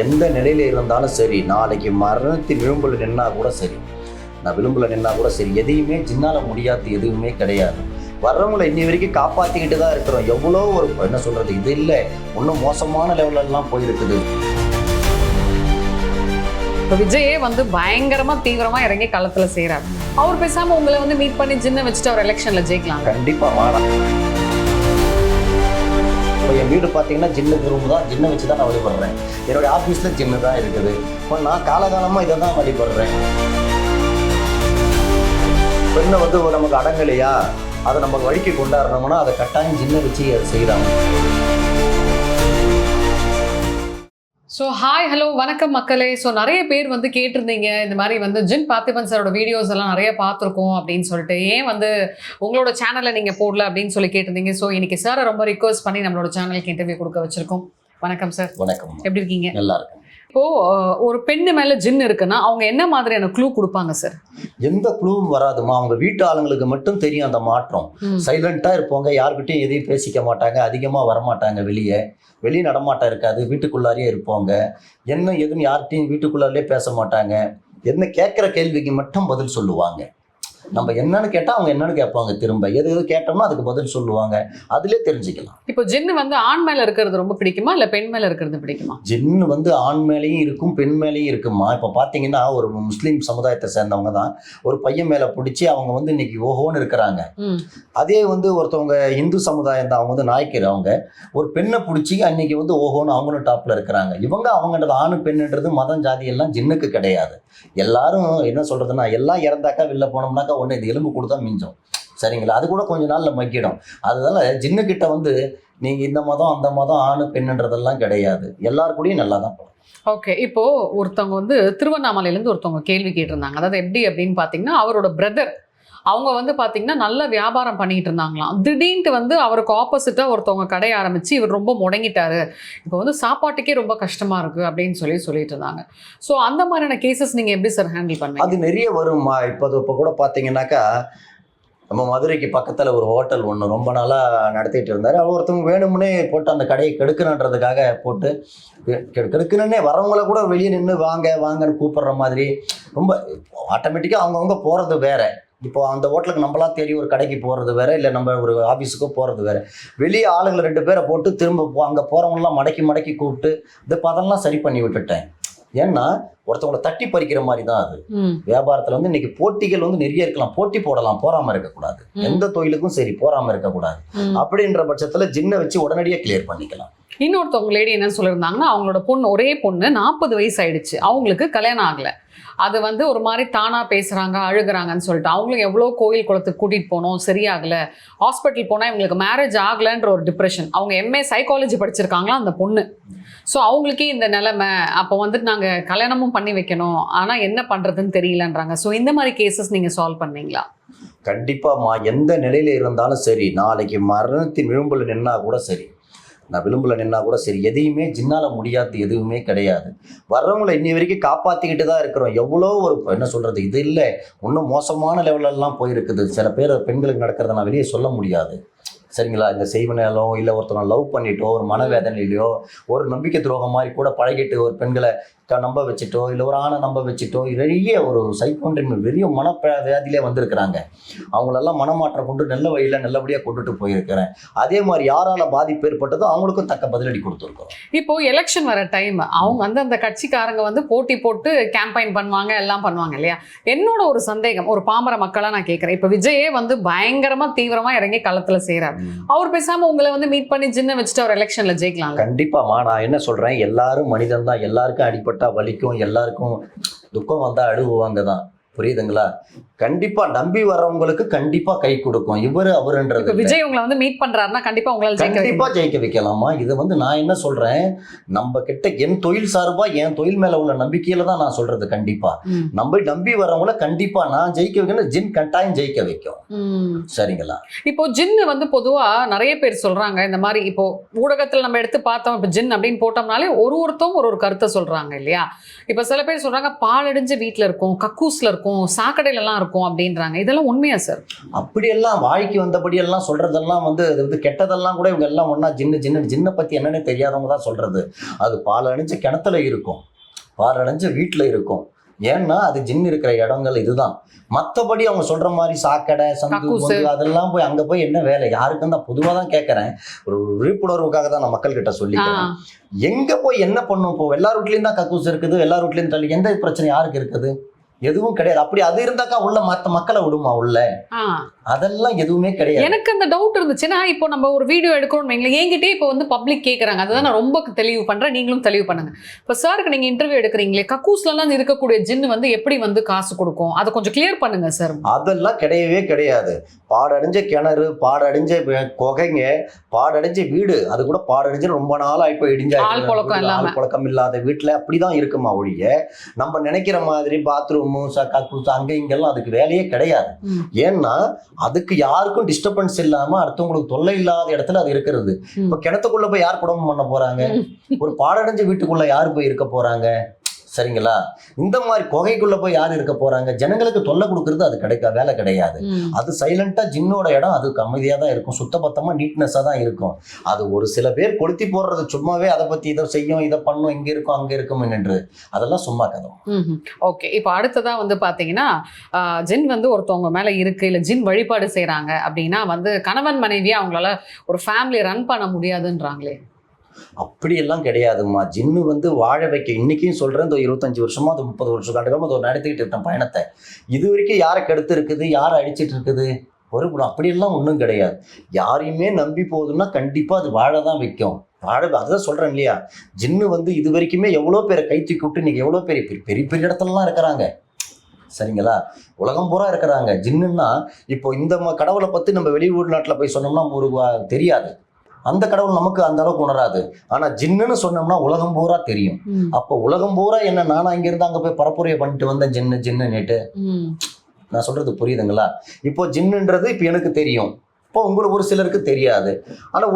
எந்த நிலையில இருந்தாலும் சரி, நாளைக்கு மரணத்தின் விளிம்புல நின்னா கூட சரி, நான் விளிம்புல நின்னா கூட சரி, எதையுமே ஜின்னால முடியாது எதுவுமே கிடையாது. வர்றவங்களை இன்னி வரைக்கும் காப்பாற்றிக்கிட்டு தான் இருக்கிறோம். எவ்வளோ ஒரு என்ன சொல்றது, இது இல்லை இன்னும் மோசமான லெவலெல்லாம் போயிருக்குது. இப்போ விஜயே வந்து பயங்கரமா தீவிரமா இறங்கி களத்துல செய்யறாரு. அவர் பேசாம உங்களை வந்து மீட் பண்ணி ஜின்ன வச்சுட்டு அவர் எலெக்ஷன்ல ஜெயிக்கலாம். கண்டிப்பா மாறா. இப்போ என் வீடு பார்த்தீங்கன்னா ஜின்னுக்கு ரூம் தான், ஜின்னை வச்சு தான் நான் வழிபடுறேன். என்னுடைய ஆஃபீஸில் ஜின்னு தான் இருக்குது. இப்போ நான் காலகாலமாக இதை தான் வழிபடுறேன். பெண்ணை வந்து நமக்கு அடங்கலையா, அதை நம்ம வழிக்கு கொண்டாடுறோம்னா அதை கட்டாயம் ஜின்னை வச்சு செய்கிறாங்க. ஸோ ஹாய் ஹலோ வணக்கம் மக்களே. ஸோ நிறைய பேர் வந்து கேட்டிருந்தீங்க, இந்த மாதிரி வந்து ஜின் பார்த்திபன் சாரோட வீடியோஸ் எல்லாம் நிறைய பார்த்துருக்கோம் அப்படின்னு சொல்லிட்டு, ஏன் வந்து உங்களோட சேனலில் நீங்கள் போடல அப்படின்னு சொல்லி கேட்டிருந்தீங்க. ஸோ இன்னைக்கு சாரை ரொம்ப ரிக்வஸ்ட் பண்ணி நம்மளோட சேனலுக்கு இன்டர்வியூ கொடுக்க வச்சிருக்கோம். வணக்கம் சார். வணக்கம். எப்படி இருக்கீங்க? நல்லா இருக்கும். இப்போ ஒரு பெண்ணு மேல ஜின் இருக்குன்னா அவங்க என்ன மாதிரியான க்ளூ கொடுப்பாங்க சார்? எந்த க்ளூவும் வராதுமா, அவங்க வீட்டு ஆளுங்களுக்கு மட்டும் தெரியும் அந்த மாற்றம். சைலண்டா இருப்பாங்க, யாருக்கிட்டையும் எதையும் பேசிக்க மாட்டாங்க, அதிகமா வரமாட்டாங்க, வெளியே நடமாட்டம் இருக்காது, வீட்டுக்குள்ளாரியே இருப்பாங்க. என்ன எதுன்னு யார்கிட்டையும் வீட்டுக்குள்ளாரியே பேச மாட்டாங்க. என்ன கேட்குற கேள்விக்கு மட்டும் பதில் சொல்லுவாங்க. நம்ம என்னன்னு கேட்டால் அவங்க என்னன்னு கேட்பாங்க, திரும்ப எது கேட்டோம்னா அதுக்கு பதில் சொல்லுவாங்க. அதுலேயே தெரிஞ்சுக்கலாம். இப்போ ஜின்னு வந்து ஆண் மேல இருக்கிறது ரொம்ப பிடிக்குமா இல்லை பெண் மேல இருக்கிறது பிடிக்குமா? ஜின்னு வந்து ஆண் மேலேயும் இருக்கும், பெண் மேலேயும் இருக்குமா. இப்போ பார்த்தீங்கன்னா ஒரு முஸ்லீம் சமுதாயத்தை சேர்ந்தவங்க தான் ஒரு பையன் மேலே பிடிச்சி அவங்க வந்து இன்னைக்கு ஓஹோன்னு இருக்கிறாங்க. அதே வந்து ஒருத்தவங்க இந்து சமுதாயம் தான், அவங்க வந்து நாய்க்கர், அவங்க ஒரு பெண்ணை பிடிச்சி அன்னைக்கு வந்து ஓஹோன்னு அவங்களும் டாப்ல இருக்கிறாங்க. அவங்கன்றது ஆணு பெண்ணுன்றது மதம் ஜாதி எல்லாம் ஜின்னுக்கு கிடையாது. எல்லாரும் என்ன சொல்றதுன்னா, எல்லாம் இறந்தாக்கா வெளில போனோம்னாக்கா ஒன்று இது எலும்பு கொடுத்தா மிஞ்சம், சரிங்களா? அது கூட கொஞ்ச நாள்ல மக்கிடும். அதனால ஜின்னுக்கிட்ட வந்து நீங்க இந்த மதம் அந்த மதம் ஆணு பெண்ணுன்றதெல்லாம் கிடையாது. எல்லாருக்கூடயும் நல்லா தான் போகும். ஓகே. இப்போ ஒருத்தவங்க வந்து திருவண்ணாமலையிலேருந்து ஒருத்தவங்க கேள்வி கேட்டிருந்தாங்க. அதாவது எப்படி அப்படின்னு பார்த்தீங்கன்னா, அவரோட பிரதர் அவங்க வந்து பார்த்தீங்கன்னா நல்ல வியாபாரம் பண்ணிட்டு இருந்தாங்களாம். திடீர்னு வந்து அவருக்கு ஆப்போசிட்டாக ஒருத்தவங்க கடையை ஆரம்பித்து இவர் ரொம்ப முடங்கிட்டாரு, இப்போ வந்து சாப்பாட்டுக்கே ரொம்ப கஷ்டமாக இருக்குது அப்படின்னு சொல்லிட்டு இருந்தாங்க. ஸோ அந்த மாதிரியான கேசஸ் நீங்கள் எப்படி சார் ஹேண்டில் பண்ணீங்க? அது நிறைய வரும்மா. இப்போ கூட பார்த்தீங்கன்னாக்கா, நம்ம மதுரைக்கு பக்கத்தில் ஒரு ஹோட்டல் ஒன்று ரொம்ப நாளாக நடத்திட்டு இருந்தார். அவர் ஒருத்தவங்க வேணும்னே போட்டு அந்த கடையை கெடுக்கணுன்றதுக்காக போட்டு கெடுக்கணுன்னே வரவங்கள கூட வெளியே நின்று வாங்கன்னு கூப்பிடுற மாதிரி ரொம்ப ஆட்டோமேட்டிக்காக அவங்கவுங்க போகிறது வேற. இப்போ அந்த ஹோட்டலுக்கு நம்மளாம் தேடி ஒரு கடைக்கு போகிறது வேற, இல்லை நம்ம ஒரு ஆஃபீஸுக்கோ போகிறது வேற. வெளியே ஆளுங்களை 2 பேரை போட்டு திரும்ப அங்கே போகிறவங்களாம் மடக்கி கூப்பிட்டு இந்த பதம்லாம் சரி பண்ணி விட்டுட்டேன். ஏன்னா ஒருத்தவங்களை தட்டி பறிக்கிற மாதிரி தான் அது. வியாபாரத்தில் வந்து இன்னைக்கு போட்டிகள் வந்து நிறைய இருக்கலாம், போட்டி போடலாம், போறாமல் இருக்கக்கூடாது. எந்த தொழிலுக்கும் சரி போறாமல் இருக்கக்கூடாது. அப்படின்ற பட்சத்தில் ஜின்னை வச்சு உடனடியாக கிளியர் பண்ணிக்கலாம். இன்னொருத்தவங்க லேடி என்ன சொல்லியிருந்தாங்கன்னா, அவங்களோட ஒரே பொண்ணு 40 வயசு ஆயிடுச்சு, அவங்களுக்கு கல்யாணம் ஆகலை. அது வந்து ஒரு மாதிரி தானா பேசுறாங்க, அழுகுறாங்கன்னு சொல்லிட்டு அவங்களும் எவ்வளோ கோயில் குளத்துக்கு கூட்டிகிட்டு போனோம், சரியாகலை. ஹாஸ்பிட்டல் போனால் இவங்களுக்கு மேரேஜ் ஆகலைன்ற ஒரு டிப்ரெஷன். அவங்க MA சைக்காலஜி படிச்சிருக்காங்களா அந்த பொண்ணு. ஸோ அவங்களுக்கே இந்த நிலைமை, அப்போ வந்துட்டு நாங்கள் கல்யாணமும் பண்ணி வைக்கணும், ஆனால் என்ன பண்ணுறதுன்னு தெரியலன்றாங்க. ஸோ இந்த மாதிரி கேசஸ் நீங்கள் சால்வ் பண்ணீங்களா? கண்டிப்பாம்மா. எந்த நிலையில இருந்தாலும் சரி, நாளைக்கு மரணத்தின் விளிம்புல நின்னா கூட சரி, நான் விளிம்புல நின்னா கூட சரி, எதையுமே ஜின்னால முடியாது எதுவுமே கிடையாது. வர்றவங்களை இன்னி வரைக்கும் காப்பாற்றிக்கிட்டு தான் இருக்கிறோம். எவ்வளோ ஒரு என்ன சொல்றது, இது இல்லை இன்னும் மோசமான லெவலெல்லாம் போயிருக்குது. சில பேர் பெண்களுக்கு நடக்கிறத நான் வெளியே சொல்ல முடியாது, சரிங்களா? இந்த செய்வனாலோ இல்லை ஒருத்தனை லவ் பண்ணிட்டோ, ஒரு மனவேதனையிலையோ, ஒரு நம்பிக்கை துரோகம் மாதிரி கூட பழகிட்டு ஒரு பெண்களை நம்ப வச்சுட்டோ, இல்லை ஒரு ஆணை நம்ப வச்சுட்டோ, நிறைய ஒரு சைக்கோன்ட்ரி பெரிய மனவியாதியிலே வந்திருக்கிறாங்க. அவங்களெல்லாம் மனமாற்றம் கொண்டு நல்ல வழியில் நல்லபடியாக கொண்டுட்டு போயிருக்கிறேன். அதே மாதிரி யாரால பாதிப்பு ஏற்பட்டதோ அவங்களுக்கும் தக்க பதிலடி கொடுத்துருக்கோம். இப்போ எலெக்ஷன் வர டைம் அவங்க வந்து அந்த கட்சிக்காரங்க வந்து போட்டி போட்டு கேம்பெயின் பண்ணுவாங்க, எல்லாம் பண்ணுவாங்க இல்லையா? என்னோட ஒரு சந்தேகம், ஒரு பாமர மக்களாக நான் கேட்குறேன், இப்போ விஜயே வந்து பயங்கரமா தீவிரமா இறங்கி களத்தில் செய்கிறார். அவர் பேசாம உங்களை வந்து மீட் பண்ணி ஜின்ன வச்சுட்டு அவர் எலெக்ஷன்ல ஜெயிக்கலாம். கண்டிப்பாமா. நான் என்ன சொல்றேன், எல்லாரும் மனிதன் தான், எல்லாருக்கும் அடிப்பட்டா வலிக்கும், எல்லாருக்கும் துக்கம் வந்தா அழுவாங்க தான், புரியுதுங்களா? கண்டிப்பா நம்பி வரவங்களுக்கு கண்டிப்பா கை கொடுக்கும். இவரு அவருன்றது விஜய் உங்களை வந்து மீட் பண்றாருன்னா கண்டிப்பா உங்களால கண்டிப்பா ஜெயிக்க வைக்கலாமா? இது வந்து நான் என்ன சொல்றேன், நம்ம கிட்ட என் தொழில் சார்பா என் தொழில் மேல உள்ள நம்பிக்கையில தான் நான் சொல்றது. கண்டிப்பா நம்பி வரவங்கள கண்டிப்பா நான் ஜெயிக்க வைக்கணும், ஜின் கட்டாயம் ஜெயிக்க வைக்கும், சரிங்களா? இப்போ ஜின்னு வந்து பொதுவா நிறைய பேர் சொல்றாங்க இந்த மாதிரி. இப்போ ஊடகத்துல நம்ம எடுத்து பார்த்தோம், இப்போ ஜின் அப்படின்னு போட்டோம்னாலே ஒருத்தவங்க ஒரு கருத்தை சொல்றாங்க இல்லையா? இப்போ சில பேர் சொல்றாங்க பால் அடிஞ்ச வீட்டுல இருக்கும், கக்கூஸ்ல இருக்கும், இருக்கும், சாக்கடையிலலாம் இருக்கும் அப்படின்றாங்க. இதெல்லாம் உண்மையா சார்? அப்படியெல்லாம் வாய்க்கு வந்தபடி எல்லாம் சொல்றதெல்லாம் வந்து அது வந்து கெட்டதெல்லாம் கூட இவங்க எல்லாம் ஒண்ணா ஜின்னை பத்தி என்னன்னு தெரியாதவங்க தான் சொல்றது. அது பால் அணிஞ்ச கிணத்துல இருக்கும், பால் அணிஞ்ச வீட்டுல இருக்கும். ஏன்னா அது ஜின் இருக்கிற இடங்கள் இதுதான். மற்றபடி அவங்க சொல்ற மாதிரி சாக்கடை சந்து கக்கூசு. பொந்து அதெல்லாம் போய் அங்க போய் என்ன வேலை யாருக்கும் தான் பொதுவாக தான் கேட்கறேன். ஒரு விழிப்புணர்வுக்காக தான் நான் மக்கள் கிட்ட சொல்லிக்கிறேன். எங்க போய் என்ன பண்ணும்? இப்போ எல்லார் வீட்லயும் தான் கக்கூஸ் இருக்குது, எல்லார் வீட்லயும் தள்ளி எந்த பிரச்சனை யாருக்கு இருக்குது? எதுவும் கிடையாது. அப்படி அது இருந்தாக்கா உள்ள மற்ற மக்களை விடுமா உள்ள? அதெல்லாம் எதுவுமே கிடையாது. எனக்கு அந்த டவுட் இருந்துச்சுன்னா, இப்போ நம்ம ஒரு வீடியோ எடுக்கிறோம்னு வைங்களேன், என்கிட்டே இப்போ வந்து பப்ளிக் கேட்குறாங்க. அதுதான் நான் ரொம்ப தெளிவு பண்றேன், நீங்களும் தெளிவு பண்ணுங்க. இப்போ சாருக்கு நீங்க இன்டர்வியூ எடுக்கிறீங்களே, கக்கூஸ்லாம் இருக்கக்கூடிய ஜின்னு வந்து எப்படி வந்து காசு கொடுக்கும், அதை கொஞ்சம் கிளியர் பண்ணுங்க சார். அதெல்லாம் கிடையவே கிடையாது. பாடடைஞ்ச கிணறு, பாடடைஞ்ச குகைங்க, பாடடைஞ்ச வீடு, அது கூட பாடடைஞ்சு ரொம்ப நாள் ஆயிப்போ இடிஞ்சா ஆள் புழக்கம் இல்லாத வீட்டுல அப்படிதான் இருக்குமா ஒழிய நம்ம நினைக்கிற மாதிரி பாத்ரூமு கக்கூஸ் அங்க இங்கெல்லாம் அதுக்கு வேலையே கிடையாது. ஏன்னா அதுக்கு யாருக்கும் டிஸ்டர்பன்ஸ் இல்லாம அடுத்தவங்களுக்கு தொல்லை இல்லாத இடத்துல அது இருக்கிறது. இப்ப கிணத்துக்குள்ள போய் யார் குடும்பம் பண்ண போறாங்க? ஒரு பாடடைஞ்ச வீட்டுக்குள்ள யாரு போய் இருக்க போறாங்க? சரிங்களா? இந்த மாதிரி குகைக்குள்ள போய் யார் இருக்க போறாங்க? ஜனங்களுக்கு தொல்லை கொடுக்கறது அது வேலை கிடையாது. அது சைலண்டா ஜின்னோட இடம், அதுக்கு அமைதியா தான் இருக்கும், சுத்தபத்தமா நீட்னஸா தான் இருக்கும். அது ஒரு சில பேர் கொளுத்தி போடுறது சும்மாவே, அதை பத்தி இதை செய்யும், இதை பண்ணும், இங்க இருக்கும் அங்க இருக்கும் என்று, அதெல்லாம் சும்மா கதை. ஓகே, இப்போ அடுத்ததா வந்து பாத்தீங்கன்னா, ஜின் வந்து ஒருத்தவங்க மேல இருக்கு, இல்ல ஜின் வழிபாடு செய்யறாங்க அப்படின்னா வந்து கணவன் மனைவியா அவங்களால ஒரு ஃபேமிலி ரன் பண்ண முடியாதுன்றாங்களே. அப்படியெல்லாம் கிடையாதுமா. ஜின்னு வந்து வாழ வைக்க, இன்னைக்கும் சொல்றேன், இந்த 25 வருஷமா, அது 30 வருஷம் காட்டுக்காம அதை நடத்திக்கிட்டு இருக்கேன் பயணத்தை. இது வரைக்கும் யாரை கெடுத்து இருக்குது, யாரை அடிச்சிட்டு இருக்குது, ஒரு அப்படியெல்லாம் ஒன்றும் கிடையாது. யாரையுமே நம்பி போகுதுன்னா கண்டிப்பா அது வாழ தான் வைக்கும். அதுதான் சொல்றேன் இல்லையா, ஜின்னு வந்து இது வரைக்குமே எவ்வளோ பேரை கை தூக்கி விட்டு இன்னைக்கு எவ்வளோ பெரிய பெரிய பெரிய இடத்துலலாம் இருக்கிறாங்க. சரிங்களா? உலகம் பூரா இருக்கிறாங்க. ஜின்னுன்னா இப்போ இந்த கடவுளை பத்தி நம்ம வெளியூர் நாட்டில் போய் சொன்னோம்னா ஒரு தெரியாது, அந்த கடவுள் நமக்கு அந்த அளவுக்கு உணராது. ஆனா ஜின்னுன்னு சொன்னோம்னா உலகம் பூரா தெரியும். அப்போ உலகம் பூரா என்ன, நானும் அங்கிருந்து அங்க போய் பரப்புரையை பண்ணிட்டு வந்தேன் ஜின்னு நேட்டு. நான் சொல்றது புரியுதுங்களா? இப்போ ஜின்னுன்றது இப்போ எனக்கு தெரியும், இப்போ உங்களுக்கு ஒரு சிலருக்கு தெரியாது. ஆனா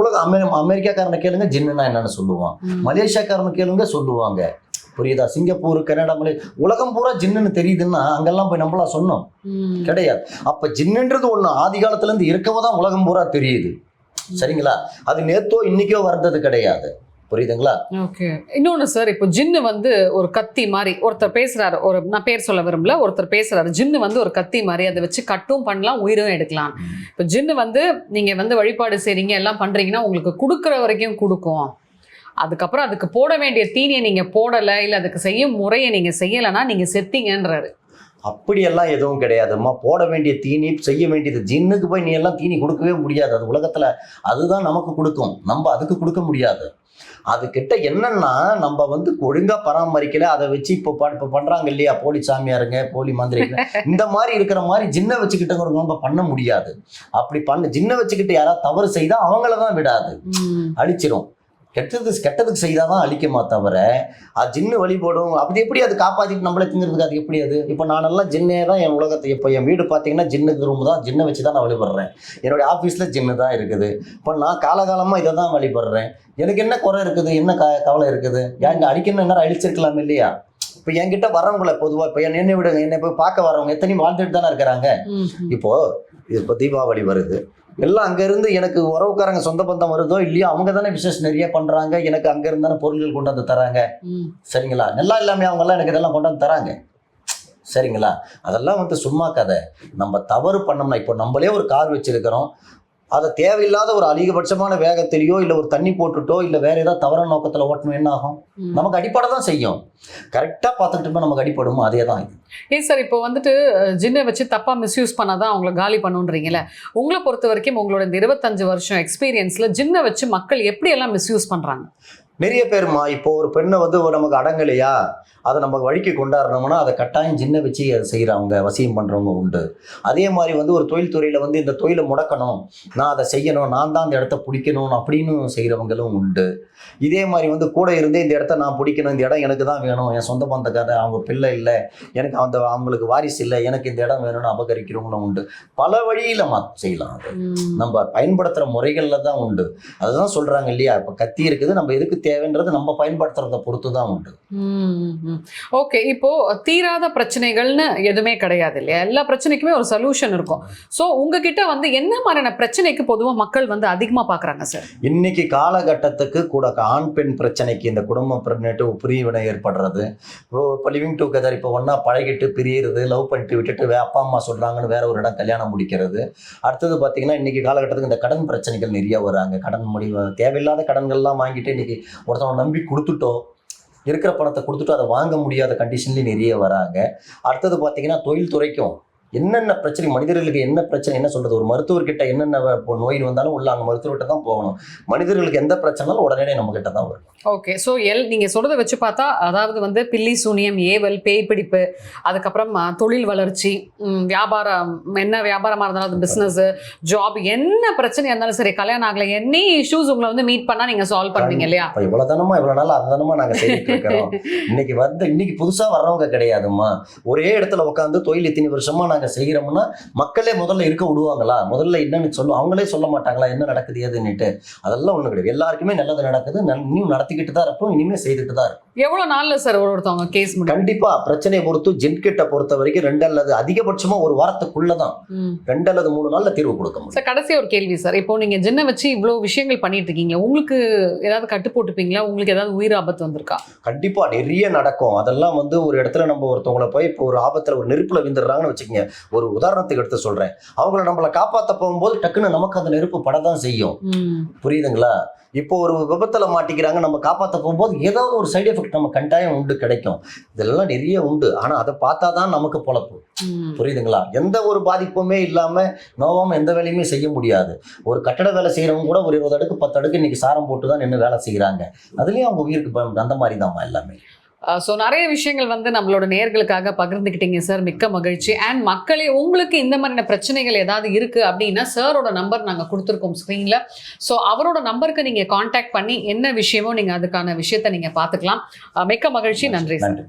அமெரிக்காக்காரனை கேளுங்க ஜின்னுனா என்னன்னு சொல்லுவான், மலேசியாக்காரனை கேளுங்க சொல்லுவாங்க. புரியுதா? சிங்கப்பூர், கனடா, உலகம் பூரா ஜின்னுன்னு தெரியுதுன்னா அங்கெல்லாம் போய் நம்மளா சொன்னோம்? கிடையாது. அப்ப ஜின்னுன்றது ஒண்ணு ஆதி காலத்துல இருந்து இருக்கவதான் உலகம் பூரா தெரியுது. சரிங்களா? அது நேத்தோ இன்னைக்கோ வர்றது கிடையாது. புரியுதுங்களா? ஓகே. இன்னொன்னு சார், இப்போ ஜின்னு வந்து ஒரு கத்தி மாதிரி ஒருத்தர் பேசுறாரு, ஒரு நான் பேர் சொல்ல விரும்பல, ஒருத்தர் பேசுறாரு, ஜின்னு வந்து ஒரு கத்தி மாதிரி, அதை வச்சு கட்டும் பண்ணலாம், உயிரும் எடுக்கலாம். இப்போ ஜின்னு வந்து நீங்க வந்து வழிபாடு செய்றீங்க, எல்லாம் பண்றீங்கன்னா உங்களுக்கு கொடுக்குற வரைக்கும் கொடுக்கும். அதுக்கப்புறம் அதுக்கு போட வேண்டிய தீனியை நீங்க போடலை, இல்லை அதுக்கு செய்யும் முறையை நீங்க செய்யலைன்னா நீங்க செத்தீங்கன்றாரு. அப்படியெல்லாம் எதுவும் கிடையாதும்மா. போட வேண்டிய தீனி செய்ய வேண்டியது. ஜின்னுக்கு போய் நீ எல்லாம் தீனி கொடுக்கவே முடியாது. அது உலகத்துல அதுதான் நமக்கு கொடுக்கும், நம்ம அதுக்கு கொடுக்க முடியாது. அது கிட்ட என்னன்னா நம்ம வந்து ஒழுங்கா பராமரிக்கல, அதை வச்சு இப்போ பண்றாங்க இல்லையா, போலி சாமியாருங்க, போலி மந்திரிங்க, இந்த மாதிரி இருக்கிற மாதிரி ஜின்னை வச்சுக்கிட்டு நம்ம பண்ண முடியாது. அப்படி ஜின்னை வச்சுக்கிட்டு யாராவது தவறு செய்தா அவங்களதான் விடாது, அழிச்சிரும். கெட்டதுக்கு செய்தாதான் அழிக்குமா தவிர அது ஜின்னு வழிபடும். அப்படி எப்படி அது காப்பாத்திட்டு நம்மளே திங்கிறதுக்கு அது எப்படி? அது இப்போ நானெல்லாம் ஜின்னே தான் என் உலகத்தை. இப்போ என் வீடு பார்த்தீங்கன்னா ஜின்னுக்கு ரூம் தான், ஜின்னை வச்சு தான் நான் வழிபடுறேன். என்னுடைய ஆஃபீஸில் ஜின்னு தான் இருக்குது. இப்போ நான் காலகாலமாக இதை தான் வழிபடுறேன். எனக்கு என்ன குறை இருக்குது, என்ன கவலை இருக்குது? எங்க அடிக்கணும் என்ன அழிச்சிருக்கலாம் இல்லையா? இப்போ என்கிட்ட வரவங்களை பொதுவாக இப்போ என்னை விட என்னை போய் பார்க்க வரவங்க எத்தனையும் வாழ்ந்துட்டு தானே இருக்கிறாங்க. இப்போ தீபாவளி வருது, எல்லாம் அங்கேருந்து எனக்கு உறவுக்காரங்க சொந்த பந்தம் வருதோ இல்லையோ அவங்க தானே விசேஷம் நிறைய பண்ணுறாங்க, எனக்கு அங்கே இருந்தானே பொருள்கள் கொண்டு வந்து தராங்க. சரிங்களா? நல்லா இல்லாமல் அவங்கெல்லாம் எனக்கு இதெல்லாம் கொண்டு வந்து தராங்க. சரிங்களா? அதெல்லாம் வந்து சும்மா கதை. நம்ம தவறு பண்ணோம்னா, இப்போ நம்மளே ஒரு கார் வச்சிருக்கிறோம், அதை தேவையில்லாத ஒரு அதிகபட்சமான வேகத்திலையோ இல்லை ஒரு தண்ணி போட்டுட்டோ இல்லை வேற ஏதாவது தவறான நோக்கத்தில் ஓட்டணும், என்ன ஆகும்? நமக்கு அடிப்படை தான் செய்யும். கரெக்டாக பார்த்துக்கிட்டோம்னா நமக்கு அடிப்படுமோ அதே தான் இது. ஏன் சார், இப்போ வந்துட்டு ஜின்னை வச்சு தப்பாக மிஸ்யூஸ் பண்ணாதான் அவங்கள காலி பண்ணுன்றீங்களே, உங்களை பொறுத்த வரைக்கும் உங்களோட இந்த 25 வருஷம் எக்ஸ்பீரியன்ஸில் ஜின்னை வச்சு மக்கள் எப்படியெல்லாம் மிஸ்யூஸ் பண்ணுறாங்க? நிறைய பேருமா. இப்போ ஒரு பெண்ணை வந்து நமக்கு அடங்கலையா, அதை நம்ம வழிக்கு கொண்டாடுறோம்னா அதை கட்டாயம் ஜின்னை வச்சு அதை செய்கிறவங்க, வசியம் பண்ணுறவங்க உண்டு. அதே மாதிரி வந்து ஒரு தொழில் துறையில் வந்து இந்த தொழிலை முடக்கணும், நான் அதை செய்யணும், நான் தான் அந்த இடத்த பிடிக்கணும் அப்படின்னு செய்கிறவங்களும் உண்டு. இதே மாதிரி வந்து கூட இருந்தே இந்த இடத்த நான் பிடிக்கணும், இந்த இடம் எனக்கு தான் வேணும், என் சொந்த பந்தக்கார அவங்க பிள்ளை இல்லை, எனக்கு அவங்களுக்கு வாரிசு இல்லை, எனக்கு இந்த இடம் வேணும்னு அபகரிக்கிறவங்களும் உண்டு. பல வழியில் செய்யலாம். அது நம்ம பயன்படுத்துகிற முறைகளில் தான் உண்டு. அதுதான் சொல்கிறாங்க இல்லையா, இப்போ கத்தி இருக்குது, நம்ம எதுக்கு தேவைன்றது நம்ம பயன்படுத்துறத பொறுத்து தான் உண்டு. ஓகே. இப்போ தீராத பிரச்சனைகள்னு எதுவுமே கிடையாது இல்லையா? எல்லா பிரச்சனைக்குமே ஒரு சொல்யூஷன் இருக்கும். ஸோ உங்ககிட்ட வந்து என்ன மாதிரியான பிரச்சனைக்கு பொதுவாக மக்கள் வந்து அதிகமாக பார்க்குறாங்க சார்? இன்னைக்கு காலகட்டத்துக்கு கூட ஆண் பெண் பிரச்சனைக்கு இந்த குடும்ப பிரிவினை ஏற்படுறது, இப்போ லிவிங் டுகெதர், இப்போ ஒன்றா பழகிட்டு பிரியிறது, லவ் பண்ணிட்டு விட்டுட்டு அப்பா அம்மா சொல்கிறாங்கன்னு வேற ஒரு இடம் கல்யாணம் முடிக்கிறது. அடுத்தது பார்த்தீங்கன்னா இன்னைக்கு காலகட்டத்துக்கு இந்த கடன் பிரச்சனைகள் நிறைய வராங்க. கடன் முடிவு தேவையில்லாத கடன்கள்லாம் வாங்கிட்டு இன்னைக்கு ஒருத்தவங்க நம்பி கொடுத்துட்டோம், இருக்கிற பணத்தை கொடுத்துட்டு அதை வாங்க முடியாத கண்டிஷன்லேயும் நிறைய வராங்க. அடுத்தது பார்த்தீங்கன்னா தொழில் துறைக்கும் என்னென்ன பிரச்சனை, மனிதர்களுக்கு என்ன பிரச்சனை, என்ன சொல்றது, ஒரு மருத்துவர்கிட்ட என்னென்ன நோய் வந்தாலும் உள்ள அங்கே மருத்துவர்கிட்ட தான் போகணும். மனிதர்களுக்கு எந்த பிரச்சனைனாலும் உடனே நம்ம கிட்ட தான் வரும். ஓகே. ஸோ நீங்கள் சொல்கிறத வச்சு பார்த்தா, அதாவது வந்து பில்லி சூனியம், ஏவல், பேய் பிடிப்பு, அதுக்கப்புறம் தொழில் வளர்ச்சி, வியாபாரம், என்ன வியாபாரமாக இருந்தாலும் அது பிஸ்னஸ்ஸு, ஜாப், என்ன பிரச்சனையாக இருந்தாலும் சரி, கல்யாணம் ஆகலை, என்ன இஷ்யூஸ் உங்களை வந்து மீட் பண்ணால் நீங்கள் சால்வ் பண்ணுவீங்க இல்லையா? இப்போ இவ்வளோ தானமா, இவ்வளோ நாள் அதை தானமா நாங்கள் செய்துட்டு இருக்கிறோம். இன்னைக்கு புதுசாக வர்றவங்க கிடையாதுமா. ஒரே இடத்துல உட்காந்து தொழில் இத்தனை வருஷமா நாங்கள் செய்கிறோம்னா மக்களே முதல்ல இருக்க விடுவாங்களா? முதல்ல என்னன்னு அவங்களே சொல்ல மாட்டாங்களா என்ன நடக்குது ஏதுன்னுட்டு? அதெல்லாம் ஒன்றும் கிடையாது. எல்லாருக்குமே நல்லது நடக்குது, இன்னும் நடத்திக்கிட்டு தான் இருக்கும், இனிமே செய்துட்டு தான் இருக்கும். எவ்வளவு நாள்ல சார் ஒருத்தவங்க கேஸ் முடியும்? கண்டிப்பா பிரச்சனையை பொறுத்து ஜென்கிட்ட பொறுத்த வரைக்கும் 2 அல்லது அதிகபட்சமா ஒரு வாரத்துக்குள்ளதான் 2 அல்லது 3 நாள்ல தீர்வு கொடுக்க முடியும். சார், கடைசி ஒரு கேள்வி சார். இப்போ நீங்க ஜின்னை வச்சு இவ்வளவு விஷயங்கள் பண்ணிட்டு இருக்கீங்க, உங்களுக்கு ஏதாவது கட்டு போட்டுப்பீங்களா? உங்களுக்கு ஏதாவது உயிர் ஆபத்து வந்திருக்கா? கண்டிப்பா நிறைய நடக்கும். அதெல்லாம் வந்து ஒரு இடத்துல நம்ம ஒருத்தவங்களை போய் இப்போ ஒரு ஆபத்துல ஒரு நெருப்புல விந்துடுறாங்கன்னு வச்சுக்கோங்க. ஒரு உதாரணத்துக்கு எடுத்து சொல்றேன். அவங்கள நம்மளை காப்பாற்ற போகும்போது டக்குன்னு நமக்கு அந்த நெருப்பு படதான் செய்யும். புரியுதுங்களா? இப்போ ஒரு விபத்துல மாட்டிக்கிறாங்க, நம்ம காப்பாற்ற போகும்போது ஏதாவது ஒரு சைடு எஃபெக்ட் நம்ம கட்டாயம் உண்டு, கிடைக்கும். இதெல்லாம் நிறைய உண்டு. ஆனா அதை பார்த்தா தான் நமக்கு பொழப்பு. புரியுதுங்களா? எந்த ஒரு பாதிப்புமே இல்லாம நோவாம எந்த வேலையுமே செய்ய முடியாது. ஒரு கட்டட வேலை செய்யறவங்க கூட ஒரு 20 அடுக்கு 10 அடுக்கு இன்னைக்கு சாரம் போட்டு தான் நின்று வேலை செய்யறாங்க. அதுலயும் அவங்க உயிருக்கு அந்த மாதிரி தான் எல்லாமே. ஸோ நிறைய விஷயங்கள் வந்து நம்மளோட நேயர்களுக்காக பகிர்ந்துக்கிட்டீங்க சார், மிக்க மகிழ்ச்சி. அண்ட் மக்களே, உங்களுக்கு இந்த மாதிரியான பிரச்சனைகள் ஏதாவது இருக்குது அப்படின்னா சாரோட நம்பர் நாங்கள் கொடுத்துருக்கோம் ஸ்க்ரீனில். ஸோ அவரோட நம்பருக்கு நீங்கள் காண்டாக்ட் பண்ணி என்ன விஷயமோ நீங்கள் அதுக்கான விஷயத்தை நீங்கள் பார்த்துக்கலாம். மிக்க மகிழ்ச்சி. நன்றி சார்.